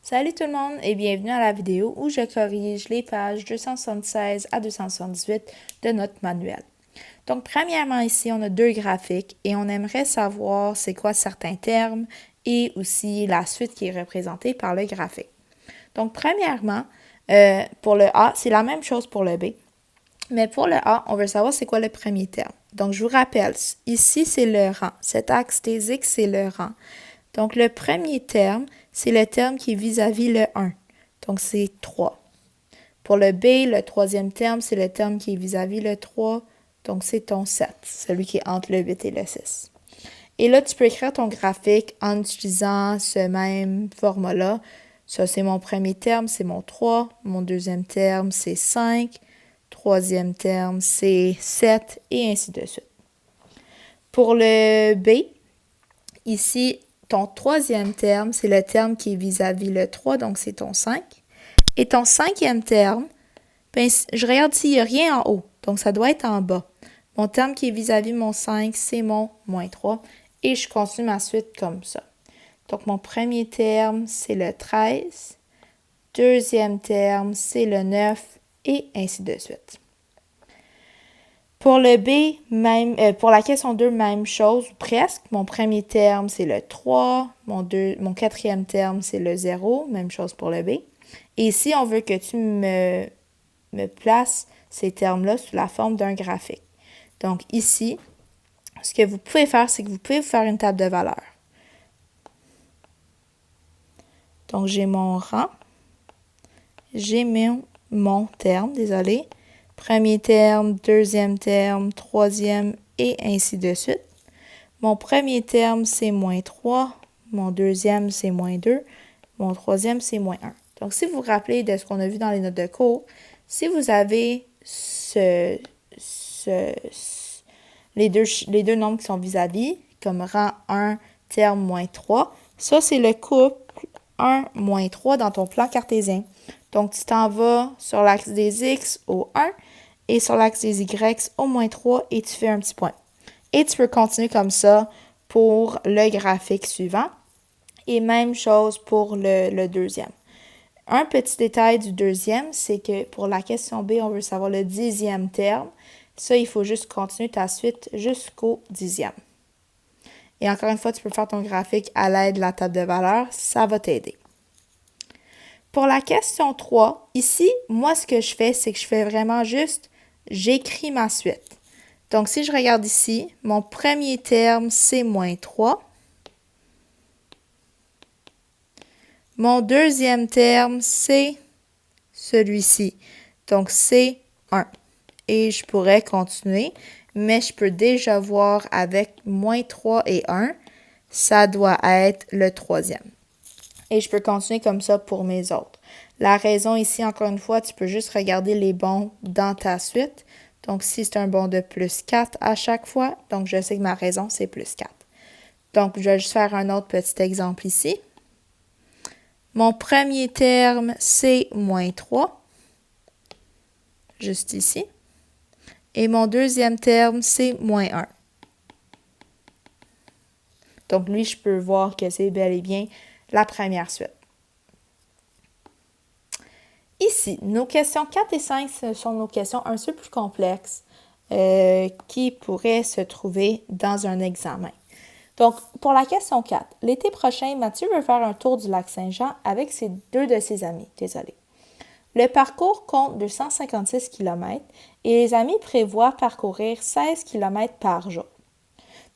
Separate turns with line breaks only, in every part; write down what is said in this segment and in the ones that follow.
Salut tout le monde et bienvenue à la vidéo où je corrige les pages 276 à 278 de notre manuel. Donc premièrement ici, on a deux graphiques et on aimerait savoir c'est quoi certains termes et aussi la suite qui est représentée par le graphique. Donc premièrement, pour le A, c'est la même chose pour le B. Mais pour le A, on veut savoir c'est quoi le premier terme. Donc je vous rappelle, ici c'est le rang. Cet axe des X, c'est le rang. Donc, le premier terme, c'est le terme qui est vis-à-vis le 1. Donc, c'est 3. Pour le B, le troisième terme, c'est le terme qui est vis-à-vis le 3. Donc, c'est ton 7, celui qui est entre le 8 et le 6. Et là, tu peux écrire ton graphique en utilisant ce même format-là. Ça, c'est mon premier terme, c'est mon 3. Mon deuxième terme, c'est 5. Troisième terme, c'est 7, et ainsi de suite. Pour le B, ici, ton troisième terme, c'est le terme qui est vis-à-vis le 3, donc c'est ton 5. Et ton cinquième terme, ben, je regarde s'il n'y a rien en haut, donc ça doit être en bas. Mon terme qui est vis-à-vis mon 5, c'est mon moins 3. Et je continue ma suite comme ça. Donc mon premier terme, c'est le 13. Deuxième terme, c'est le 9, et ainsi de suite. Pour le B, pour la question 2, même chose, presque. Mon premier terme, c'est le 3. Mon quatrième terme, c'est le 0. Même chose pour le B. Et ici, on veut que tu me places ces termes-là sous la forme d'un graphique. Donc ici, ce que vous pouvez faire, c'est que vous pouvez vous faire une table de valeurs. Donc, j'ai mon rang. J'ai mon terme, désolé. Premier terme, deuxième terme, troisième, et ainsi de suite. Mon premier terme, c'est moins 3. Mon deuxième, c'est moins 2. Mon troisième, c'est moins 1. Donc, si vous vous rappelez de ce qu'on a vu dans les notes de cours, si vous avez les deux nombres qui sont vis-à-vis, comme rang 1, terme moins 3, ça, c'est le couple 1, moins 3 dans ton plan cartésien. Donc, tu t'en vas sur l'axe des X au 1 et sur l'axe des Y au moins 3 et tu fais un petit point. Et tu peux continuer comme ça pour le graphique suivant. Et même chose pour le deuxième. Un petit détail du deuxième, c'est que pour la question B, on veut savoir le 10e terme. Ça, il faut juste continuer ta suite jusqu'au 10e. Et encore une fois, tu peux faire ton graphique à l'aide de la table de valeurs. Ça va t'aider. Pour la question 3, ici, moi, ce que je fais, c'est que je fais vraiment juste, j'écris ma suite. Donc, si je regarde ici, mon premier terme, c'est moins 3. Mon deuxième terme, c'est celui-ci. Donc, c'est 1. Et je pourrais continuer, mais je peux déjà voir avec moins 3 et 1, ça doit être le troisième. Et je peux continuer comme ça pour mes autres. La raison ici, encore une fois, tu peux juste regarder les bons dans ta suite. Donc, si c'est un bond de plus 4 à chaque fois, donc je sais que ma raison, c'est plus 4. Donc, je vais juste faire un autre petit exemple ici. Mon premier terme, c'est moins 3. Juste ici. Et mon deuxième terme, c'est moins 1. Donc, lui, je peux voir que c'est bel et bien la première suite. Ici, nos questions 4 et 5, ce sont nos questions un peu plus complexes qui pourraient se trouver dans un examen. Donc, pour la question 4, l'été prochain, Mathieu veut faire un tour du lac Saint-Jean avec deux de ses amis. Désolé. Le parcours compte 256 km et les amis prévoient parcourir 16 km par jour.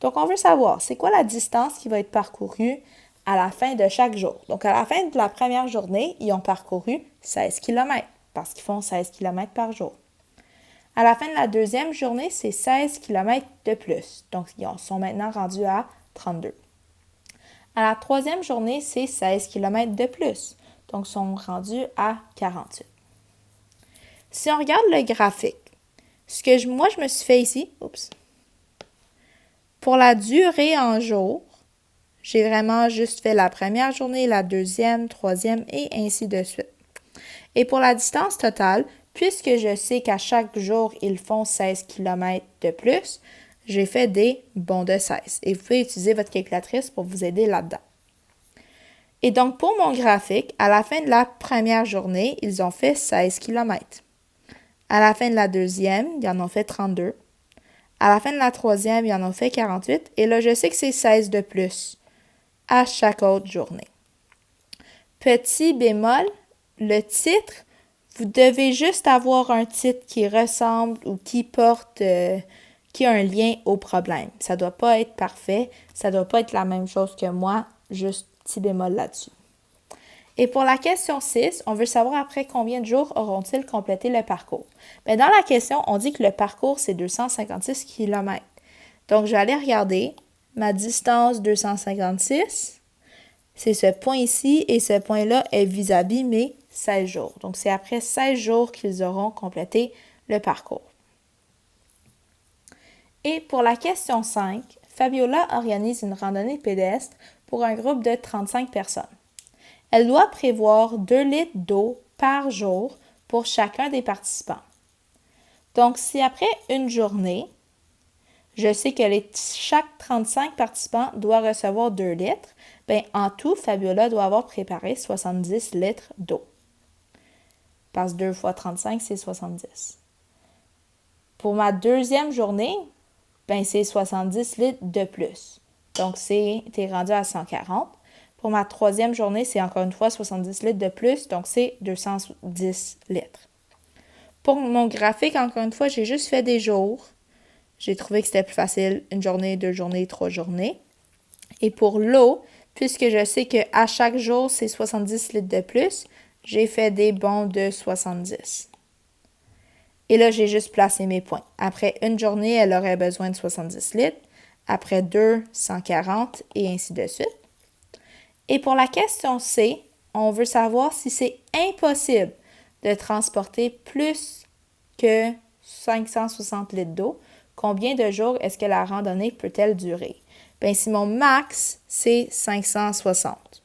Donc, on veut savoir, c'est quoi la distance qui va être parcourue à la fin de chaque jour. Donc, à la fin de la première journée, ils ont parcouru 16 km parce qu'ils font 16 km par jour. À la fin de la deuxième journée, c'est 16 km de plus. Donc, ils sont maintenant rendus à 32. À la troisième journée, c'est 16 km de plus. Donc, ils sont rendus à 48. Si on regarde le graphique, ce que moi, je me suis fait ici, pour la durée en jours, j'ai vraiment juste fait la première journée, la deuxième, troisième et ainsi de suite. Et pour la distance totale, puisque je sais qu'à chaque jour, ils font 16 km de plus, j'ai fait des bonds de 16. Et vous pouvez utiliser votre calculatrice pour vous aider là-dedans. Et donc, pour mon graphique, à la fin de la première journée, ils ont fait 16 km. À la fin de la deuxième, ils en ont fait 32. À la fin de la troisième, ils en ont fait 48. Et là, je sais que c'est 16 de plus à chaque autre journée. Petit bémol, le titre, vous devez juste avoir un titre qui ressemble ou qui porte, qui a un lien au problème. Ça ne doit pas être parfait, ça ne doit pas être la même chose que moi, juste petit bémol là-dessus. Et pour la question 6, on veut savoir après combien de jours auront-ils complété le parcours. Bien, dans la question, on dit que le parcours, c'est 256 km. Donc, je vais aller regarder ma distance 256. C'est ce point ici et ce point-là est vis-à-vis mes 16 jours. Donc, c'est après 16 jours qu'ils auront complété le parcours. Et pour la question 5, Fabiola organise une randonnée pédestre pour un groupe de 35 personnes. Elle doit prévoir 2 litres d'eau par jour pour chacun des participants. Donc, si après une journée, je sais que chaque 35 participants doit recevoir 2 litres, bien, en tout, Fabiola doit avoir préparé 70 litres d'eau. Parce que 2 fois 35, c'est 70. Pour ma deuxième journée, ben, c'est 70 litres de plus. Donc, t'es rendu à 140. Pour ma troisième journée, c'est encore une fois 70 litres de plus, donc c'est 210 litres. Pour mon graphique, encore une fois, j'ai juste fait des jours. J'ai trouvé que c'était plus facile, une journée, 2 journées, 3 journées. Et pour l'eau, puisque je sais qu'à chaque jour, c'est 70 litres de plus, j'ai fait des bons de 70. Et là, j'ai juste placé mes points. Après une journée, elle aurait besoin de 70 litres. Après 2, 140 et ainsi de suite. Et pour la question C, on veut savoir si c'est impossible de transporter plus que 560 litres d'eau. Combien de jours est-ce que la randonnée peut-elle durer? Bien, si mon max, c'est 560.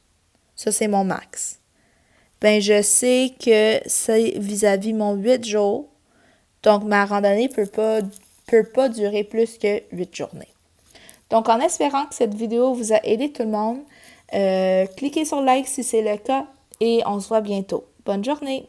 Ça, c'est mon max. Bien, je sais que c'est vis-à-vis mon 8 jours. Donc, ma randonnée peut pas durer plus que 8 journées. Donc, en espérant que cette vidéo vous a aidé tout le monde, cliquez sur like si c'est le cas et on se voit bientôt. Bonne journée!